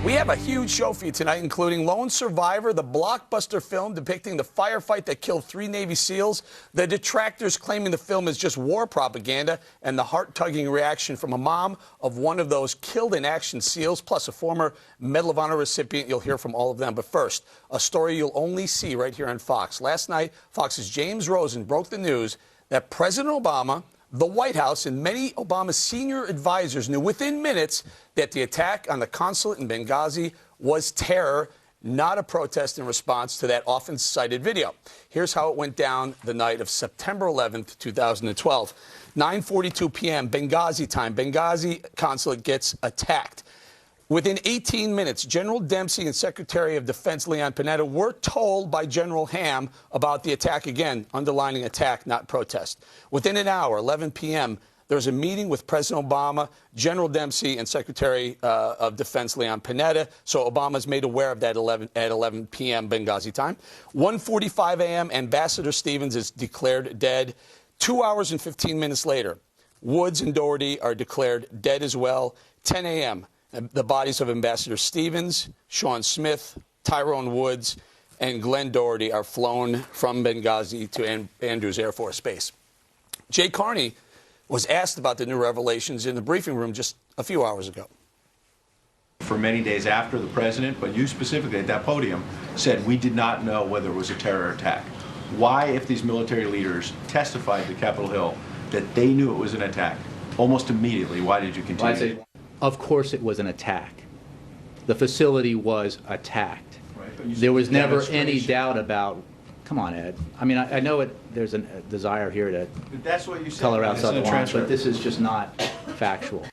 We have a huge show for you tonight, including Lone Survivor, the blockbuster film depicting the firefight that killed 3 Navy SEALs, the detractors claiming the film is just war propaganda, and the heart-tugging reaction from a mom of one of those killed in action SEALs, plus a former Medal of Honor recipient. You'll hear from all of them. But first, a story you'll only see right here on Fox. Last night, Fox's James Rosen broke the news that President Obama, the White House, and many Obama's senior advisors knew within minutes that the attack on the consulate in Benghazi was terror, not a protest in response to that often cited video. Here's how it went down the night of September 11th, 2012. 9:42 p.m. Benghazi time. Benghazi consulate gets attacked. Within 18 minutes, General Dempsey and Secretary of Defense Leon Panetta were told by General Ham about the attack, again, underlining attack, not protest. Within an hour, 11 p.m., there was a meeting with President Obama, General Dempsey, and Secretary of Defense Leon Panetta. So Obama's made aware of that at 11 p.m. Benghazi time. 1:45 a.m., Ambassador Stevens is declared dead. 2 hours and 15 minutes later, Woods and Doherty are declared dead as well. 10 a.m., the bodies of Ambassador Stevens, Sean Smith, Tyrone Woods, and Glenn Doherty are flown from Benghazi to Andrews Air Force Base. Jay Carney was asked about the new revelations in the briefing room just a few hours ago. For many days after the president, but you specifically at that podium, said we did not know whether it was a terror attack. Why, if these military leaders testified to Capitol Hill that they knew it was an attack, almost immediately, why did you continue? Of course it was an attack. The facility was attacked. Right, there was never any doubt about, come on, Ed. I mean, I know there's a desire here to color outside the lines, but this is just not factual.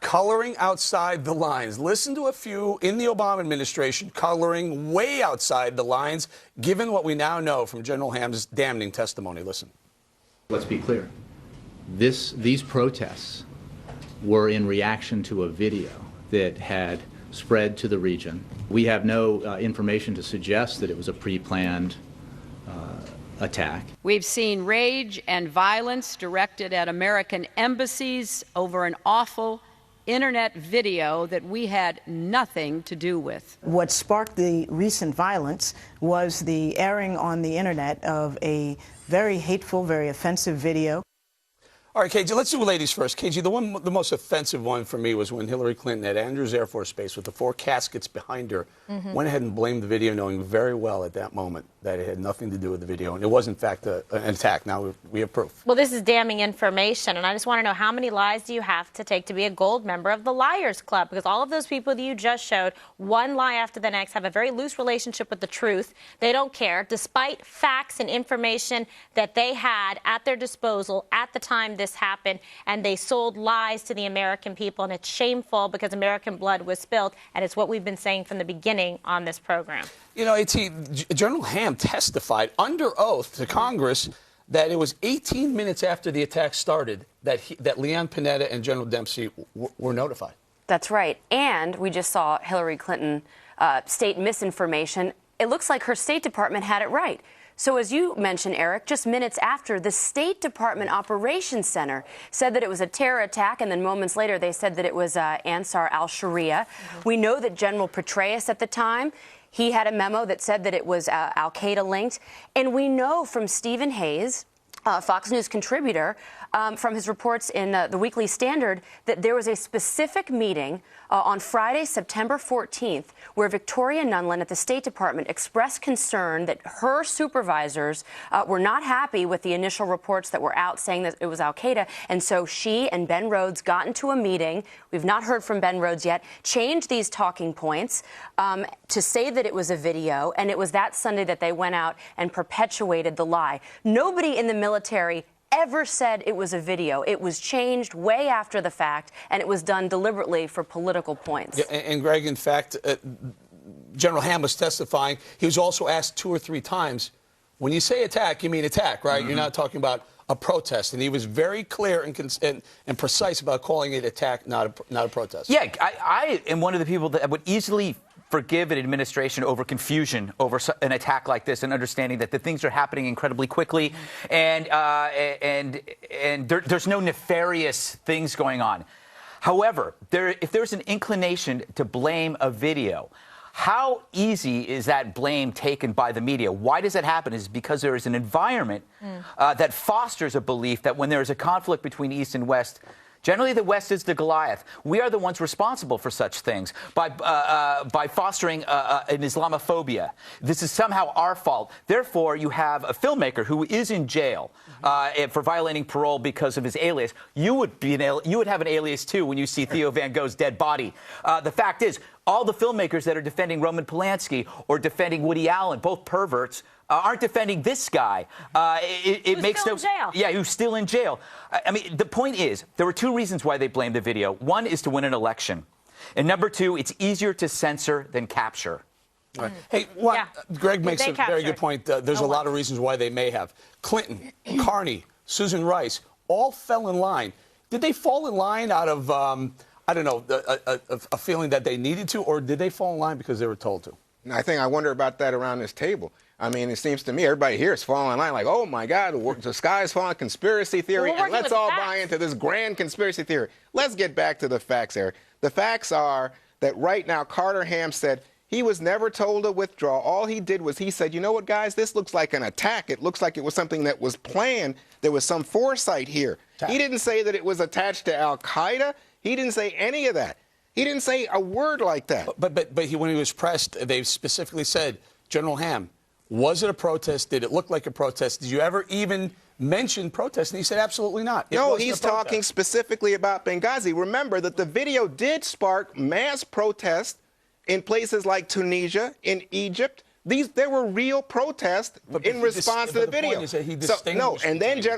Coloring outside the lines. Listen to a few in the Obama administration coloring way outside the lines, given what we now know from General Ham's damning testimony. Listen. Let's be clear. These protests were in reaction to a video that had spread to the region. We have no information to suggest that it was a pre-planned attack. We've seen rage and violence directed at American embassies over an awful internet video that we had nothing to do with. What sparked the recent violence was the airing on the internet of a very hateful, very offensive video. All right, KG, let's do ladies first. KG, the most offensive one for me was when Hillary Clinton at Andrews Air Force Base with the 4 caskets behind her went ahead and blamed the video, knowing very well at that moment that it had nothing to do with the video. And it was, in fact, an attack. Now we have proof. Well, this is damning information. And I just want to know, how many lies do you have to take to be a gold member of the Liars Club? Because all of those people that you just showed, one lie after the next, have a very loose relationship with the truth. They don't care, despite facts and information that they had at their disposal at the time this happened, and they sold lies to the American people, and it's shameful because American blood was spilled, and it's what we've been saying from the beginning on this program. You know, General Ham testified under oath to Congress that it was 18 minutes after the attack started that Leon Panetta and General Dempsey were notified. That's right. And we just saw Hillary Clinton state misinformation. It looks like her State Department had it right. So as you mentioned, Eric, just minutes after, the State Department Operations Center said that it was a terror attack, and then moments later they said that it was Ansar al-Sharia. We know that General Petraeus at the time, he had a memo that said that it was al-Qaeda linked. And we know from Stephen Hayes, Fox News contributor, from his reports in the Weekly Standard, that there was a specific meeting on Friday, September 14th, where Victoria Nuland at the State Department expressed concern that her supervisors were not happy with the initial reports that were out saying that it was al-Qaeda. And so she and Ben Rhodes got into a meeting. We've not heard from Ben Rhodes yet. Changed these talking points to say that it was a video. And it was that Sunday that they went out and perpetuated the lie. Nobody in the military ever said it was a video. It was changed way after the fact, and it was done deliberately for political points. Yeah, and Greg, in fact, General Ham was testifying. He was also asked 2 or 3 times, when you say attack, you mean attack, right? You're not talking about a protest. And he was very clear and precise about calling it attack, not a protest. Yeah, I am one of the people that would easily forgive an administration over confusion over an attack like this, and understanding that the things are happening incredibly quickly, and there's no nefarious things going on. However, if there's an inclination to blame a video, how easy is that blame taken by the media? Why does that happen? Is because there is an environment that fosters a belief that when there is a conflict between East and West, generally the West is the Goliath. We are the ones responsible for such things by fostering an Islamophobia. This is somehow our fault. Therefore, you have a filmmaker who is in jail for violating parole because of his alias. You would have an alias too when you see Theo Van Gogh's dead body. The fact is, all the filmmakers that are defending Roman Polanski or defending Woody Allen, both perverts, aren't defending this guy. It makes still in jail. Yeah, who's still in jail. I mean, the point is, there were two reasons why they blamed the video. One is to win an election. And number two, it's easier to censor than capture. Right. Hey, Greg makes a very good point. There's a lot of reasons why they may have. Clinton, Carney, Susan Rice, all fell in line. Did they fall in line out of, I don't know, a feeling that they needed to, or did they fall in line because they were told to? I wonder about that around this table. I mean, it seems to me everybody here is falling in line like, oh, my God, the sky is falling, conspiracy theory, and let's all buy into this grand conspiracy theory. Let's get back to the facts, Eric. The facts are that right now Carter Ham said he was never told to withdraw. All he did was he said, you know what, guys, this looks like an attack. It looks like it was something that was planned. There was some foresight here. He didn't say that it was attached to al-Qaeda. He didn't say any of that. He didn't say a word like that. But when he was pressed, they specifically said, General Ham, was it a protest? Did it look like a protest? Did you ever even mention protest? And he said, absolutely not. No, he's talking specifically about Benghazi. Remember that the video did spark mass protests in places like Tunisia, in Egypt. There were real protests in response to the video. Point is that he distinguished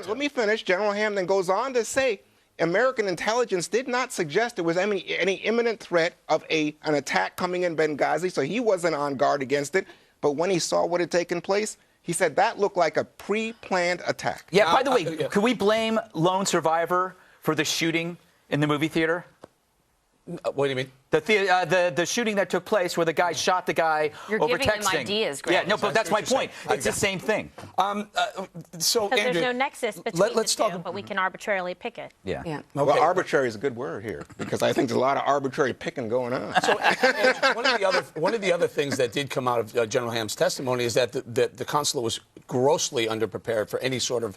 let me finish. General Ham then goes on to say, American intelligence did not suggest there was any imminent threat of an attack coming in Benghazi, so he wasn't on guard against it. But when he saw what had taken place, he said that looked like a pre-planned attack. Yeah, by the way, could we blame lone survivor for the shooting in the movie theater? What do you mean? The shooting that took place where the guy shot the guy You're over giving texting. him ideas, Greg. Yeah, no, but that's my point. It's the same thing. So Because there's no nexus between the two, but we can arbitrarily pick it. Yeah. Okay. Well, arbitrary is a good word here because I think there's a lot of arbitrary picking going on. So one of the other things that did come out of General Ham's testimony is that the consulate was grossly underprepared for any sort of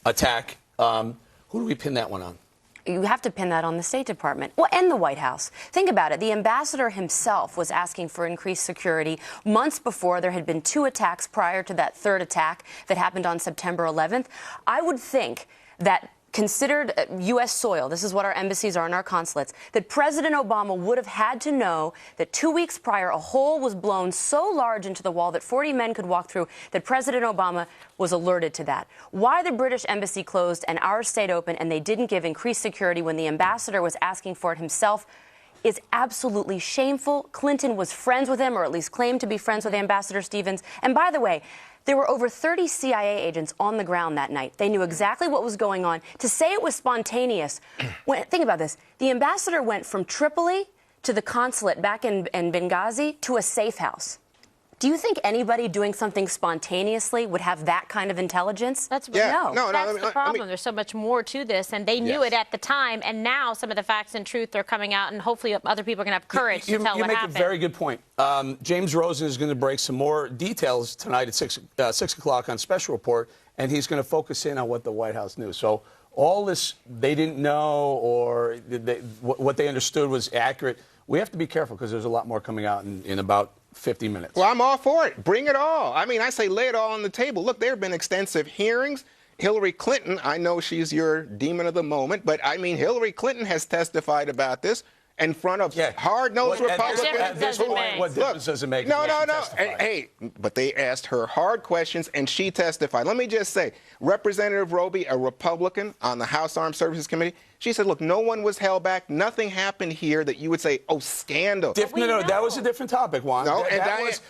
attack. Who do we pin that one on? You have to pin that on the State Department. Well, and the White House. Think about it. The ambassador himself was asking for increased security months before there had been 2 attacks prior to that 3rd attack that happened on September 11th. I would think that considered U.S. soil, this is what our embassies are and our consulates, that President Obama would have had to know that 2 weeks prior a hole was blown so large into the wall that 40 men could walk through, that President Obama was alerted to that. Why the British embassy closed and ours stayed open and they didn't give increased security when the ambassador was asking for it himself is absolutely shameful. Clinton was friends with him, or at least claimed to be friends with Ambassador Stevens. And by the way, there were over 30 CIA agents on the ground that night. They knew exactly what was going on. To say it was spontaneous, think about this. The ambassador went from Tripoli to the consulate back in Benghazi to a safe house. Do you think anybody doing something spontaneously would have that kind of intelligence? That's no. That's the problem. There's so much more to this, and they knew it at the time, and now some of the facts and truth are coming out, and hopefully other people are going to have courage to tell what happened. You make a very good point. James Rosen is going to break some more details tonight at 6 o'clock on Special Report, and he's going to focus in on what the White House knew. So all this they didn't know or what they understood was accurate. We have to be careful because there's a lot more coming out in about 50 minutes. Well, I'm all for it. Bring it all. I mean, I say lay it all on the table. Look, there have been extensive hearings. Hillary Clinton, I know she's your demon of the moment, but I mean, Hillary Clinton has testified about this in front of hard-nosed Republicans. What difference does it make? No. Hey, but they asked her hard questions, and she testified. Let me just say, Representative Roby, a Republican on the House Armed Services Committee, she said, look, no one was held back. Nothing happened here that you would say, oh, scandal. No, that was a different topic, Juan. No,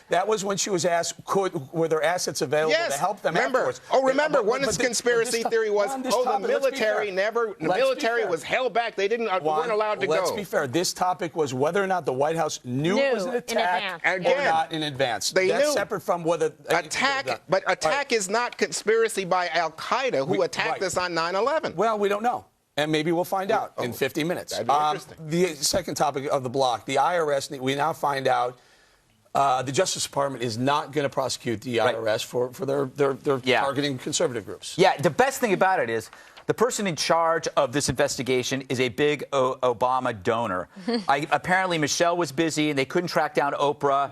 that was when she was asked, were there assets available to help them afterwards? Remember, one conspiracy theory was, the military was held back. They weren't allowed to go. Let's be fair. This topic was whether or not the White House knew it was an attack or not in advance. That's separate from whether... Attack is not conspiracy by al-Qaeda, who attacked us on 9/11. Well, we don't know. And maybe we'll find out in 50 minutes. That'd be interesting. The second topic of the block, the IRS, we now find out the Justice Department is not going to prosecute the IRS for their targeting conservative groups. Yeah, the best thing about it is the person in charge of this investigation is a big Obama donor. Apparently, Michelle was busy and they couldn't track down Oprah.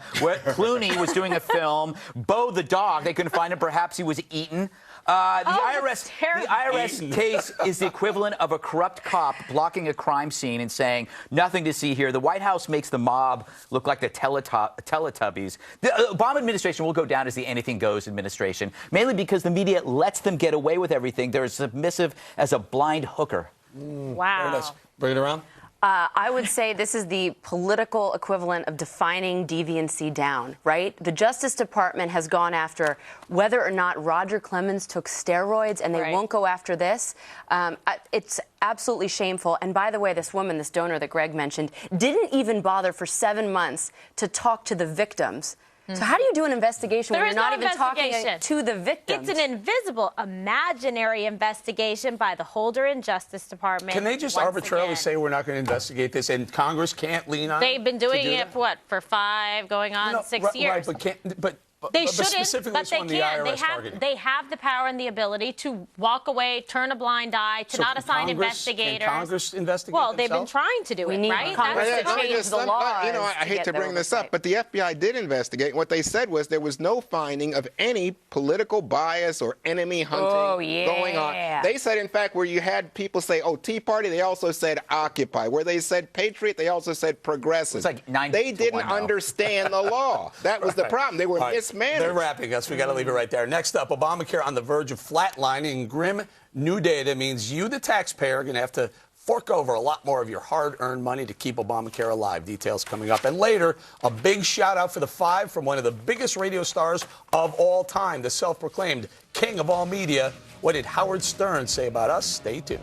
Clooney was doing a film. Bo the dog, they couldn't find him. Perhaps he was eaten. The IRS case is the equivalent of a corrupt cop blocking a crime scene and saying, nothing to see here. The White House makes the mob look like the Teletubbies. The Obama administration will go down as the anything goes administration, mainly because the media lets them get away with everything. They're as submissive as a blind hooker. Wow. Very nice. Bring it around. I would say this is the political equivalent of defining deviancy down, right? The Justice Department has gone after whether or not Roger Clemens took steroids, and they won't go after this. It's absolutely shameful. And by the way, this woman, this donor that Greg mentioned, didn't even bother for 7 months to talk to the victims. So how do you do an investigation when you're not even talking to the victims? It's an invisible, imaginary investigation by the Holder and Justice Department. Can they just arbitrarily say we're not going to investigate this, and Congress can't lean on it? They've been doing it for what, for 5, going on 6 years? Right, but they shouldn't, specifically but they can. They have the power and the ability to walk away, turn a blind eye, to not assign investigators. Can Congress investigate Well, they've been themselves? trying to do it, right? Congress to change the law. You know, I hate to bring this up, but the FBI did investigate. What they said was there was no finding of any political bias or enemy hunting going on. They said, in fact, where you had people say, oh, Tea Party, they also said Occupy. Where they said Patriot, they also said Progressive. It's like 9 they to didn't 1 now. understand the law. That was the problem. They were mismanaged. They're wrapping us. We got to leave it right there. Next up, Obamacare on the verge of flatlining. Grim new data means you, the taxpayer, are going to have to fork over a lot more of your hard-earned money to keep Obamacare alive. Details coming up. And later, a big shout-out for the 5 from one of the biggest radio stars of all time, the self-proclaimed king of all media. What did Howard Stern say about us? Stay tuned.